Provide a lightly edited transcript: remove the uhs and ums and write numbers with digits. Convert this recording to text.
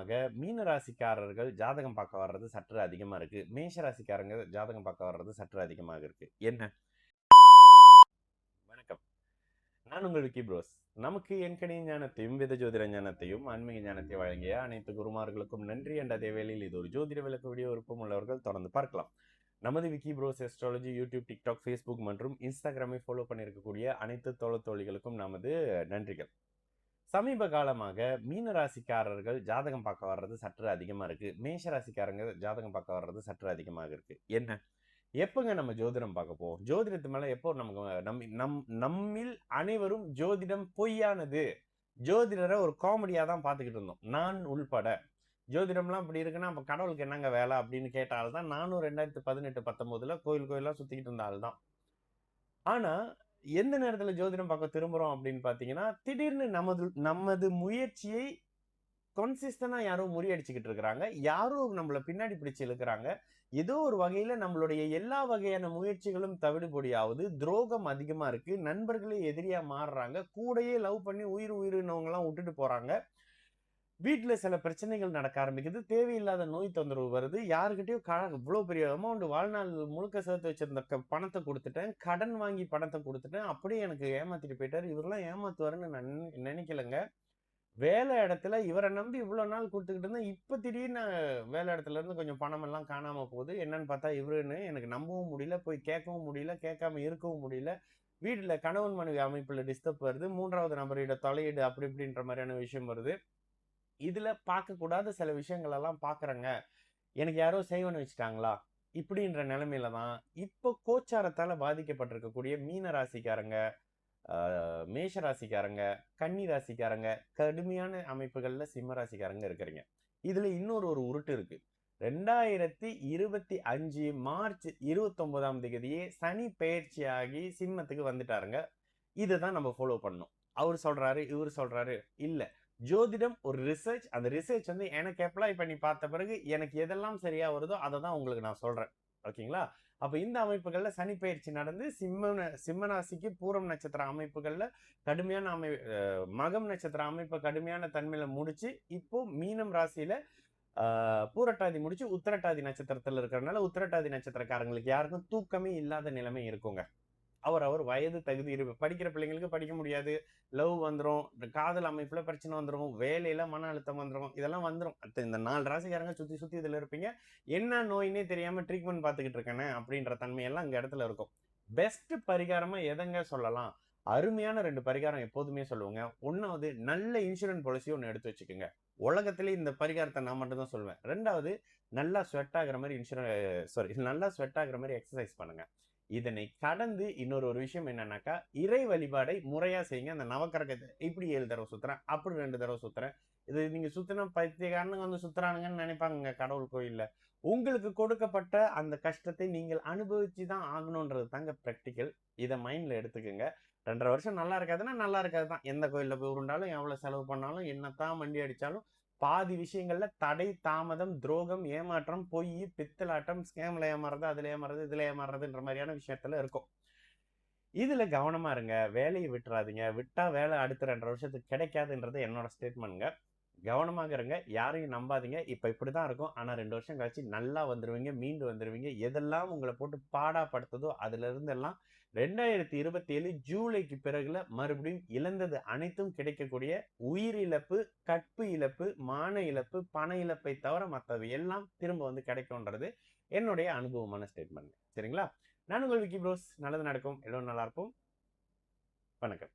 காலமாக மீன ராசிக்காரர்கள் ஜாதகம் பார்க்க வர்றது சற்று அதிகமா இருக்கு. மேஷ ராசிக்காரங்க ஜாதகம் பார்க்க வர்றது சற்று அதிகமாக இருக்கு. என்ன? வணக்கம். நான் உங்கள் விக்கி ப்ரோஸ். நமக்கு எண்கணித ஞானத்தையும் வேத ஜோதிட ஞானத்தையும் ஆன்மீக ஞானத்தை வழங்கிய அனைத்து குருமார்களுக்கும் நன்றி. என்ற அதே வேளையில் இது ஒரு ஜோதிட விளக்க வீடியோ விருப்பம் உள்ளவர்கள் தொடர்ந்து பார்க்கலாம். நமது Vicky bros astrology YouTube, TikTok, Facebook மற்றும் இன்ஸ்டாகிராமை ஃபாலோ பண்ணியிருக்கக்கூடிய அனைத்து தோழிகளுக்கும் நமது நன்றிகள். சமீப காலமாக மீன ராசிக்காரர்கள் ஜாதகம் பார்க்க வர்றது சற்று அதிகமா இருக்கு. மேஷ ராசிக்காரங்க ஜாதகம் பார்க்க வர்றது சற்று அதிகமாக இருக்கு. என்ன? எப்பங்க நம்ம ஜோதிடம் பார்க்க போவோம்? ஜோதிடத்து மேல எப்போ நமக்கு நம்மில் அனைவரும் ஜோதிடம் பொய்யானது, ஜோதிடரை ஒரு காமெடியா தான் பார்த்துக்கிட்டு இருந்தோம், நான் உள்பட. ஜோதிடம்லாம் இப்படி இருக்குன்னா அப்ப கடவுளுக்கு என்னங்க வேலை அப்படின்னு கேட்ட ஆள் தான் நானும் 2018, 19 கோயில் கோயிலா சுத்திக்கிட்டு இருந்த ஆள் தான். ஆனா எந்த நேரத்துல ஜோதிடம் பார்க்க திரும்புறோம் அப்படின்னு பாத்தீங்கன்னா, திடீர்னு நமது முயற்சியை கன்சிஸ்டன்டா யாரோ முறியடிச்சுக்கிட்டு இருக்கிறாங்க. யாரோ நம்மள பின்னாடி பிடிச்சு இழுக்கிறாங்க. ஏதோ ஒரு வகையில நம்மளுடைய எல்லா வகையான முயற்சிகளும் தவிடுபொடியாவது, துரோகம் அதிகமா இருக்கு. நண்பர்களே எதிரியா மாறுறாங்க. கூடயே லவ் பண்ணி உயிருன்னவங்க எல்லாம் விட்டுட்டு போறாங்க. வீட்டுல சில பிரச்சனைகள் நடக்க ஆரம்பிக்குது. தேவையில்லாத நோய் தொந்தரவு வருது. யாருக்கிட்டயும் இவ்வளவு பெரிய அமௌண்ட் வாழ்நாள் முழுக்க சேர்த்து வச்சிருந்த பணத்தை கொடுத்துட்டேன். கடன் வாங்கி பணத்தை கொடுத்துட்டேன். அப்படியே எனக்கு ஏமாத்திட்டு போயிட்டாரு. இவரெல்லாம் ஏமாத்துவாருன்னு நான் நினைக்கலங்க. வேலை இடத்துல இவரை நம்பி இவ்வளவு நாள் கொடுத்துக்கிட்டு இருந்தேன். இப்ப திடீர்னு வேலை இடத்துல இருந்து கொஞ்சம் பணம் எல்லாம் காணாம போகுது. என்னன்னு பார்த்தா இவருன்னு எனக்கு நம்பவும் முடியல, போய் கேட்கவும் முடியல, கேட்காம இருக்கவும் முடியல. வீட்டுல கணவன் மனைவி அமைப்புல டிஸ்டர்ப் வருது. 3வது நபரோட தலையீடு அப்படி இப்படின்ற மாதிரியான விஷயம் வருது. இதுல பார்க்கக்கூடாத சில விஷயங்கள் எல்லாம் பாக்குறேங்க. எனக்கு யாரோ செய்வன வச்சுட்டாங்களா இப்படின்ற நிலைமையில தான் இப்போ கோச்சாரத்தால பாதிக்கப்பட்டிருக்கக்கூடிய மீன ராசிக்காரங்க, மேஷ ராசிக்காரங்க, கன்னி ராசிக்காரங்க, கடுமையான அமைப்புகள்ல சிம்ம ராசிக்காரங்க இருக்கிறீங்க. இதுல இன்னொரு உருட்டு இருக்கு. 2025 மார்ச் 29ஆம் தேதியே சனி பெயர்ச்சியாகி சிம்மத்துக்கு வந்துட்டாருங்க. இதுதான் நம்ம ஃபாலோ பண்ணணும். அவர் சொல்றாரு, இவர் சொல்றாரு இல்ல. ஜோதிடம் ஒரு ரிசர்ச். அந்த ரிசர்ச் வந்து எனக்கு அப்ளை பண்ணி பார்த்த பிறகு எனக்கு எதெல்லாம் சரியா வருதோ அதை தான் உங்களுக்கு நான் சொல்றேன். ஓகேங்களா? அப்ப இந்த அமைப்புகள்ல சனி பயிற்சி நடந்து சிம்ம ராசிக்கு பூரம் நட்சத்திர அமைப்புகள்ல கடுமையான மகம் நட்சத்திர அமைப்பை கடுமையான தன்மையில முடிச்சு இப்போ மீனம் ராசியில பூரட்டாதி முடிச்சு உத்திரட்டாதி நட்சத்திரத்துல இருக்கிறதுனால உத்திரட்டாதி நட்சத்திரக்காரங்களுக்கு யாருக்கும் தூக்கமே இல்லாத நிலைமை இருக்குங்க. அவர் வயது தகுதி படிக்கிற பிள்ளைங்களுக்கு படிக்க முடியாது, லவ் வந்துடும், காதல் அமைப்புல பிரச்சனை வந்துடும், வேலையில மன அழுத்தம் வந்துடும், இதெல்லாம் வந்துடும். இந்த 4 ராசிக்காரங்க சுத்தி இதுல இருப்பீங்க. என்ன நோயினே தெரியாம ட்ரீட்மெண்ட் பார்த்துக்கிட்டு இருக்கேன்னு அப்படின்ற தன்மையெல்லாம் அங்க இடத்துல இருக்கும். பெஸ்ட் பரிகாரமா எதங்க சொல்லலாம்? அருமையான 2 பரிகாரம் எப்போதுமே சொல்லுவாங்க. ஒன்னாவது, நல்ல இன்சூரன்ஸ் பாலிசி ஒன்று எடுத்து வச்சுக்கோங்க. உலகத்திலே இந்த பரிகாரத்தை நான் மட்டும் தான் சொல்லுவேன். 2வது, நல்லா ஸ்வெட் ஆகுற மாதிரி நல்லா ஸ்வெட் ஆகுற மாதிரி எக்ஸசைஸ் பண்ணுங்க. இதனை கடந்து இன்னொரு விஷயம் என்னன்னாக்கா, இறை வழிபாடை முறையா செய்யுங்க. அந்த நவக்கிரகத்தை இப்படி 7 தடவை சுத்துறேன், அப்படி 2 தடவை சுத்துறேன். இது நீங்க சுத்தினா பைத்தியக்காரனுங்க வந்து சுத்துறானுங்கன்னு நினைப்பாங்க கடவுள் கோயில்ல. உங்களுக்கு கொடுக்கப்பட்ட அந்த கஷ்டத்தை நீங்கள் அனுபவிச்சு தான் ஆகணும்ன்றது தாங்க பிராக்டிக்கல். இதை மைண்ட்ல எடுத்துக்கோங்க. 2.5 வருஷம் நல்லா இருக்காதுன்னா நல்லா இருக்காது தான். எந்த கோயில்ல போய் உருண்டாலும், எவ்வளவு செலவு பண்ணாலும், என்னத்தான் மண்டி அடிச்சாலும் பாதி விஷயங்கள்ல தடை, தாமதம், துரோகம், ஏமாற்றம், பொய், பித்தலாட்டம், ஸ்கேம்ல ஏமாறுறது, அதுல ஏமாறுறது, இதுல ஏமாறுறதுன்ற மாதிரியான விஷயத்துல இருக்கும். இதுல கவனமா இருங்க. வேலையை விட்டுறாதீங்க. விட்டா வேலை அடுத்த 2.5 வருஷத்துக்கு கிடைக்காதுன்றது என்னோட ஸ்டேட்மெண்ட்ங்க. கவனமாக இருங்க. யாரையும் நம்பாதீங்க. இப்ப இப்படிதான் இருக்கும். ஆனா 2 வருஷம் கழிச்சு நல்லா வந்துருவீங்க, மீண்டு வந்துருவீங்க. எதெல்லாம் உங்களை போட்டு பாடாப்படுத்துதோ அதுல இருந்து எல்லாம் 2027 ஜூலைக்கு பிறகுல மறுபடியும் இழந்தது அனைத்தும் கிடைக்கக்கூடிய உயிரிழப்பு, கற்பு இழப்பு, மான இழப்பு, பண இழப்பை தவிர மற்றது எல்லாம் திரும்ப வந்து கிடைக்கும்ன்றது என்னுடைய அனுபவமான ஸ்டேட்மெண்ட். சரிங்களா? நான் உங்கள் விக்கி ப்ரோஸ். நல்லது நடக்கும். எல்லோரும் நல்லா இருக்கும். வணக்கம்.